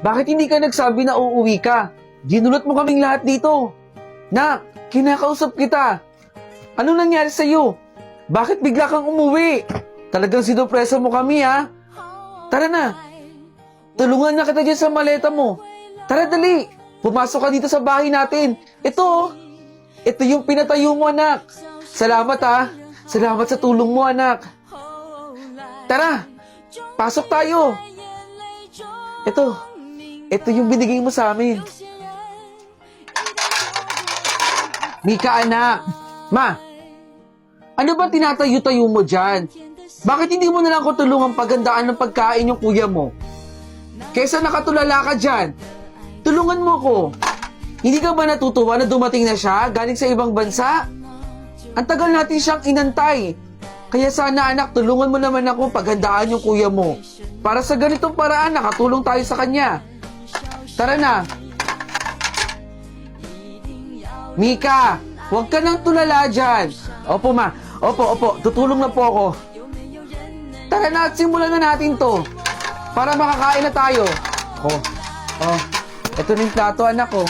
Bakit hindi ka nagsabi na uuwi ka? Ginulot mo kaming lahat dito. Nak, kinakausap kita. Ano nangyari sa'yo? Bakit bigla kang umuwi? Talagang sinupresa mo kami, ha? Tara na. Tulungan na kita dyan sa maleta mo. Tara, dali. Pumasok ka dito sa bahay natin. Ito, oh. Ito yung pinatayo mo, anak. Salamat, ha. Salamat sa tulong mo, anak. Tara, pasok tayo. Ito yung binigay mo sa amin. Mika, anak. Ma, ano ba tinatayo-tayo mo dyan? Bakit hindi mo na lang ko tulungan paghandaan ng pagkain yung kuya mo? Kesa nakatulala ka dyan, tulungan mo ko. Hindi ka ba natutuwa na dumating na siya galing sa ibang bansa? Ang tagal natin siyang inantay. Kaya sana anak, tulungan mo naman ako paghandaan yung kuya mo. Para sa ganitong paraan, nakatulong tayo sa kanya. Tara na. Mika, huwag ka nang tulala dyan. Opo, ma. Opo. Tutulong na po ako. Tara na at simulan na natin to. Para makakain na tayo. Ito na yung plato, anak ko.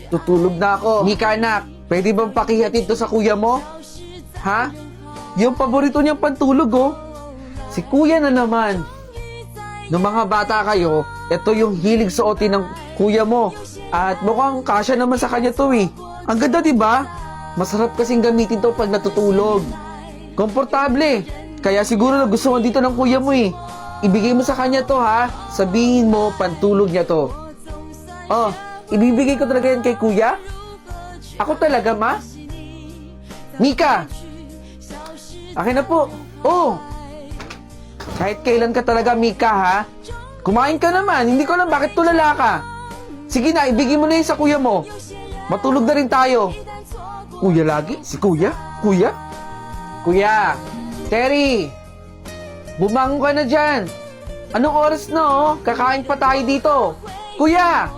Tutulog na ako. Mika, anak, pwede bang pakihatid to sa kuya mo? Ha? Yung paborito niyang pantulog, oh. Si kuya na naman. Nung mga bata kayo, ito yung hilig suotin ng kuya mo. At mukhang kasya naman sa kanya to, eh. Ang ganda, diba? Masarap kasing gamitin to pag natutulog. Komportable. Kaya siguro na gusto mo dito ng kuya mo, eh. Ibigay mo sa kanya to, ha? Sabihin mo, pantulog niya to. Oh, ibibigay ko talaga yan kay kuya? Ako talaga, ma? Mika! Akin na po. Oh! Kahit kailan ka talaga, Mika, ha? Kumain ka naman. Hindi ko alam bakit tulala ka. Sige na, ibigay mo na yun sa kuya mo. Matulog na rin tayo. Kuya lagi? Si kuya? Kuya? Kuya! Terry! Bumangon ka na dyan. Anong oras na, oh? Kakain pa tayo dito. Kuya!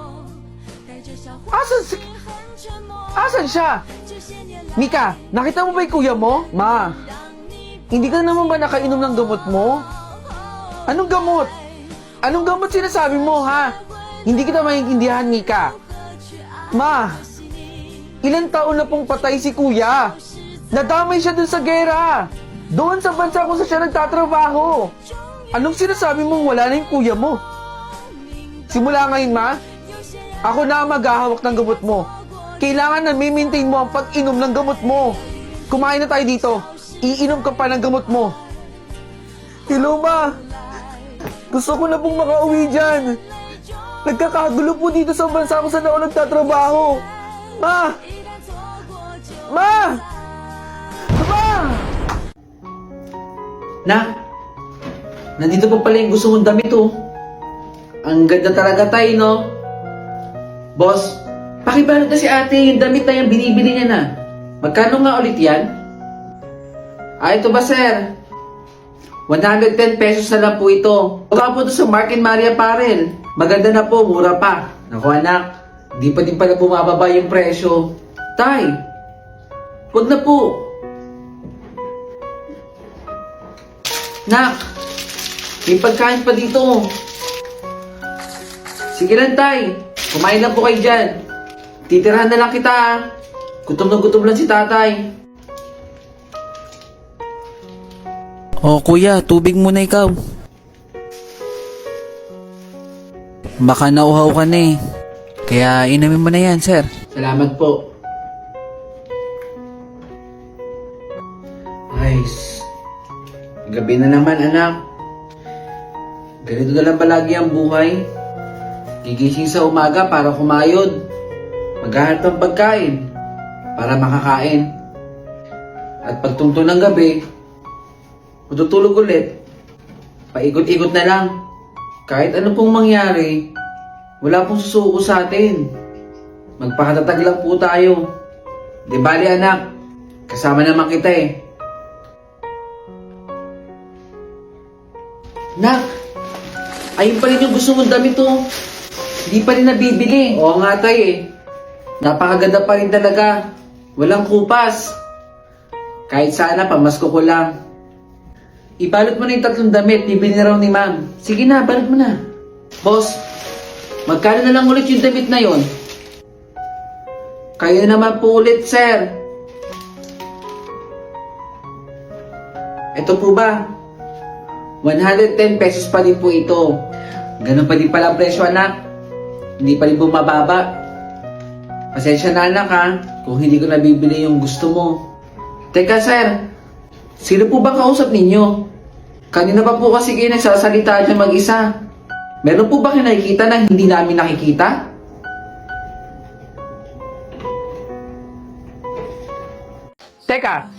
Asan siya? Mika, nakita mo ba yung kuya mo? Ma, hindi ka naman ba nakainom ng gamot mo? Anong gamot? Anong gamot sinasabi mo, ha? Hindi kita maintindihan, Mika. Ma, ilang taon na pong patay si kuya. Nadamay siya dun sa gera. Doon sa bansa kung saan siya nagtatrabaho. Anong sinasabi mong wala na yung kuya mo? Simula ngayon, ma, ako na ang maghahawak ng gamot mo. Kailangan na mi-maintain mo ang pag-inom ng gamot mo. Kumain na tayo dito. Iinom ka pa ng gamot mo. Hello, ma. Gusto ko na pong makauwi dyan. Nagkakagulo po dito sa bansa kung saan ako nagtatrabaho. Ma! Ma! Ma! Nandito pa pala yung gusto mong damit, oh. Ang ganda talaga tayo, no? Boss, pakibalot na si ate yung damit na yung binibili niya na. Magkano nga ulit yan? Ito ba, sir? 110 pesos na lang po ito. Baka po ito sa Market Maria Apparel. Maganda na po, mura pa. Naku anak, di pa din pala bumababa yung presyo. Tay, huwag na po. Nak, may pagkain pa dito. Sige lang, tay. Kumain lang po kayo dyan. Titirahan na lang kita, ha. Gutom na gutom lang si tatay. Oh, kuya, tubig muna ikaw. Baka nauhaw ka na, eh. Kaya inumin mo na yan, sir. Salamat po. Ayos. Gabi na naman, anak. Ganito na lang palagi ang buhay. Gigising sa umaga para kumayod. Maghahanap ng pagkain para makakain. At pagtungtong ng gabi, matutulog ulit. Paikot-ikot na lang. Kahit ano pong mangyari, wala pong susuko sa atin. Magpakatatag lang po tayo. Di bali anak, kasama naman kita eh. Nak, ayun pa rin yung gusto mong damit oh. Hindi pa rin nabibili. Oo nga tay eh. Napakaganda pa rin talaga. Walang kupas. Kahit sana pamasko ko lang. Ibalot mo na yung 3 damit, bibili na raw ni ma'am. Sige na, balot mo na. Boss, magkano na lang ulit yung damit na yon? Kayo naman po ulit, sir. Ito po ba? 110 pesos pa din po ito. Ganun pa din pala ang presyo, anak. Hindi pa rin bumababa. Pasensya na, anak, ha, kung hindi ko nabibili yung gusto mo. Teka, sir. Sino po ba kausap ninyo? Kanina pa po kasi kayo nagsasalita dyan mag-isa. Meron po ba kayo nakikita na hindi namin nakikita? Teka,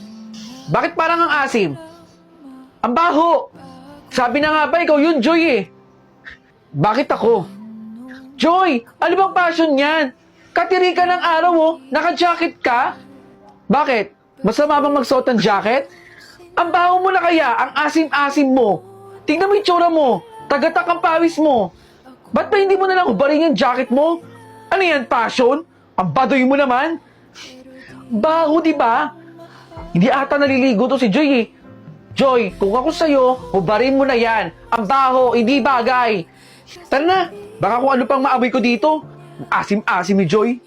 bakit parang ang asim? Ang baho! Sabi na nga ba, ikaw yun, Joy eh. Bakit ako? Joy, ano bang passion yan? Katiri ka ng araw oh, naka-jacket ka? Bakit? Masama bang magsuot ng jacket? Ang baho mo na kaya, ang asim-asim mo. Tingnan mo yung tsura mo, tagatak ang pawis mo. Ba't pa hindi mo na lang hubarin yung jacket mo? Ano yan, passion? Ang badoy mo naman. Baho, di ba? Hindi ata naliligo to si Joy eh. Joy, kung ako sa'yo, hubarin mo na yan. Ang baho, hindi bagay. Tara na, baka kung ano pang maamoy ko dito. Asim-asim ni Joy.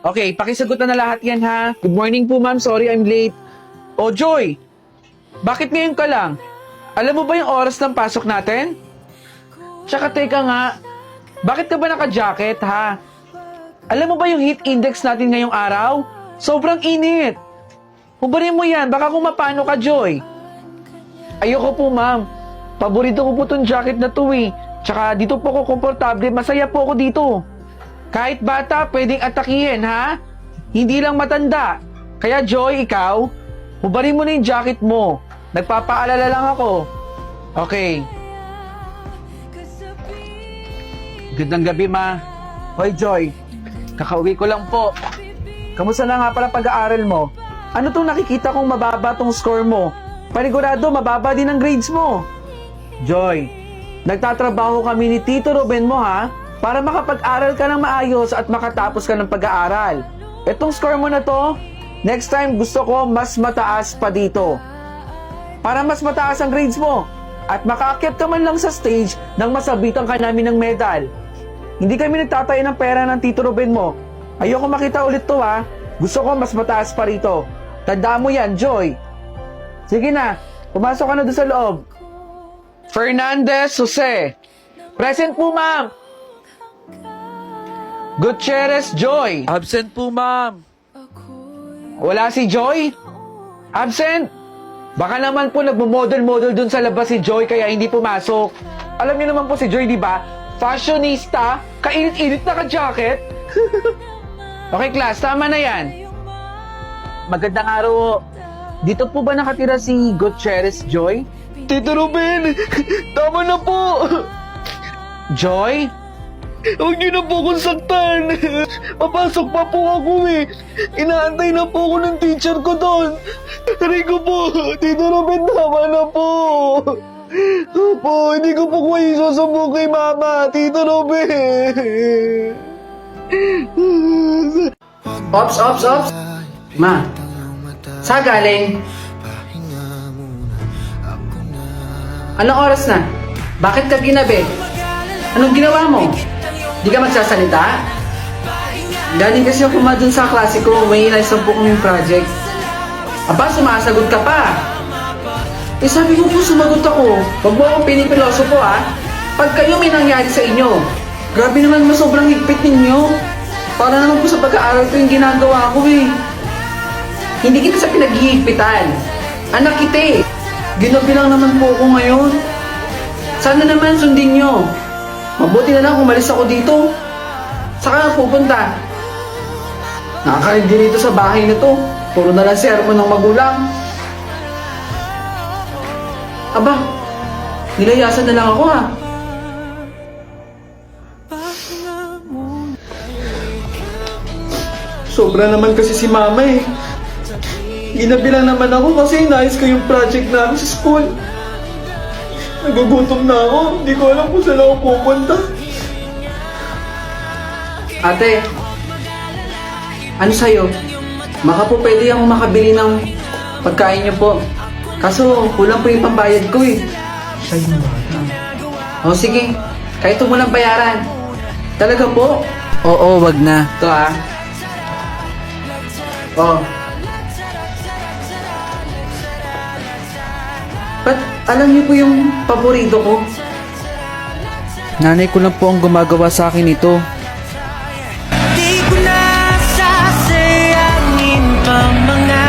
Okay, pakisagot na lahat yan ha. Good morning po ma'am, sorry I'm late. Oh Joy, bakit ngayon ka lang? Alam mo ba yung oras ng pasok natin? Tsaka teka nga, bakit ka ba naka-jacket ha? Alam mo ba yung heat index natin ngayong araw? Sobrang init. Hubarin mo yan, baka kung mapano ka, Joy. Ayoko po, ma'am. Paborito ko po tong jacket na to eh. Tsaka dito po ako komportable, masaya po ako dito. Kahit bata, pwedeng atakihin, ha? Hindi lang matanda. Kaya, Joy, ikaw, hubarin mo na yung jacket mo. Nagpapaalala lang ako. Okay. Gandang gabi, ma. Hoy, Joy. Kakauwi ko lang po. Kamusta na nga pala pag-aaral mo? Ano tong nakikita kong mababa tong score mo? Panigurado, mababa din ang grades mo. Joy, nagtatrabaho kami ni Tito Ruben mo ha, para makapag-aral ka ng maayos at makatapos ka ng pag-aaral. Etong score mo na to, next time gusto ko mas mataas pa dito. Para mas mataas ang grades mo at makaakyat ka man lang sa stage nang masabitan ka namin ng medal. Hindi kami nagtatayo ng pera ng Tito Ruben mo. Ayoko makita ulit to ha. Gusto ko mas mataas pa rito. Tandaan mo yan, Joy. Sige na, pumasok ka na doon sa loob. Fernandez Jose. Present po, ma'am. Gutierrez Joy. Absent po, ma'am. Wala si Joy? Absent? Baka naman po nagmo-model-model dun sa labas si Joy kaya hindi pumasok. Alam niyo naman po si Joy, di ba? Fashionista, kainit-init na ka-jacket. Okay, class, tama na yan. Magandang araw. Dito po ba nakatira si Gutierrez Joy? Tito Ruben, tama na po. Joy? Huwag niyo na po akong saktan. Papasok pa po ako eh. Inaantay na po ako ng teacher ko doon. Taray ko po, Tito Ruben, tama na po. Opo, hindi ko po kayo sasabog kay Mama, Tito Ruben. Ops. Ma, saan galing? Anong oras na? Bakit ka ginabi? Anong ginawa mo? Di ka magsasalita? Galing kasi ako dun sa klase ko, may inaisang po kong project. Aba, sumasagot ka pa. Eh sabi mo po sumagot ako. Huwag mo akong pinipiloso po ha. Pag kayo may nangyari sa inyo, grabe naman mo sobrang higpit ninyo. Para naman po sa pag-aaral ko yung ginagawa ko eh. Hindi kita sa pinaghihigpitan. Anak kita eh. Ginabi lang naman po ako ngayon. Sana naman sundin nyo. Mabuti na lang kung umalis ako dito. Saka na pupunta. Nakakain din dito sa bahay na to. Puro na lang sermon ng magulang. Aba, nilayasan na lang ako ha. Sobra naman kasi si Mama eh. Ginabi lang naman ako kasi inayos ko yung project namin sa school. Nagugutom na ako. Hindi ko alam kung saan ako pupunta. Ate, ano sa'yo? Baka po pwede akong makabili ng pagkain niyo po. Kaso, kulang po yung pambayad ko eh. Siya yung bata. O sige, kahit mo lang bayaran. Talaga po? Oo, wag na. Ito ah. Oh. Ba't alam niyo po yung paborito ko? Nanay ko lang po ang gumagawa sa akin ito. Di ko na sasayangin pa mga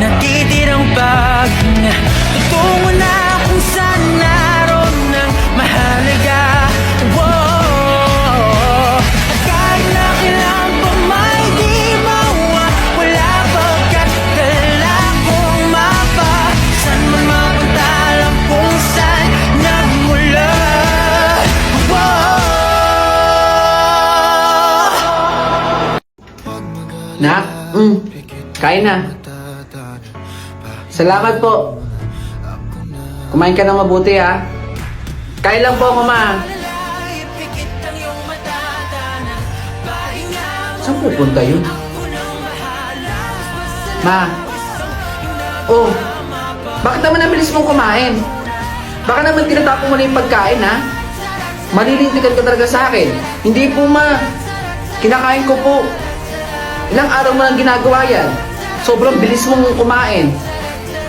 natitirang paghinga. Tutungo na kung saan naroon ng mahalaga. Whoa. At kahit na kailan pa may di mawawala pagkat dala kong mapa. Saan man mapunta alam kung saan nagmula. Nak, kain na. Salamat po. Kumain ka ng mabuti ha. Kain lang po ako, ma. Saan pupunta yun? Ma. Oh, bakit naman nabilis mong kumain? Baka naman tinatapon mo na yung pagkain, ha? Malilintikan ka talaga sa akin. Hindi po, ma. Kinakain ko po. Ilang araw mo lang ginagawa yan. Sobrang bilis mong kumain.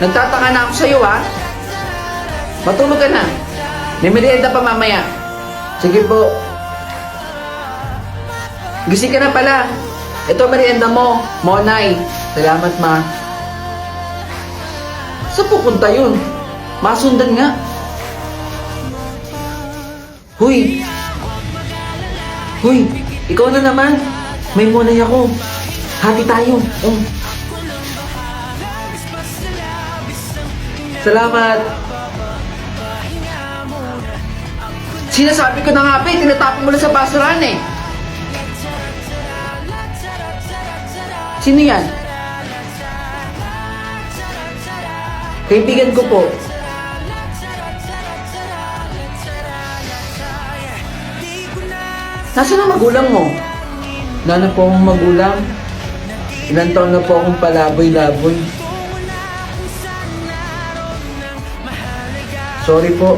Nagtataka na ako sa'yo, ha? Matulog ka na. May merienda pa mamaya. Sige po. Gising ka na pala. Ito merienda mo, Monay. Salamat, ma. Saan pupunta yun? Masundan nga. Huy! Huy! Ikaw na naman. May Monay ako. Hati tayo. Salamat. Sinasabi ko na nga pa, tinatapon mo na sa basurahan eh. Sino yan? Kaibigan ko po. Nasaan ang magulang mo? Wala na po akong magulang. Ilang taon na po akong palaboy-laboy. Sorry po.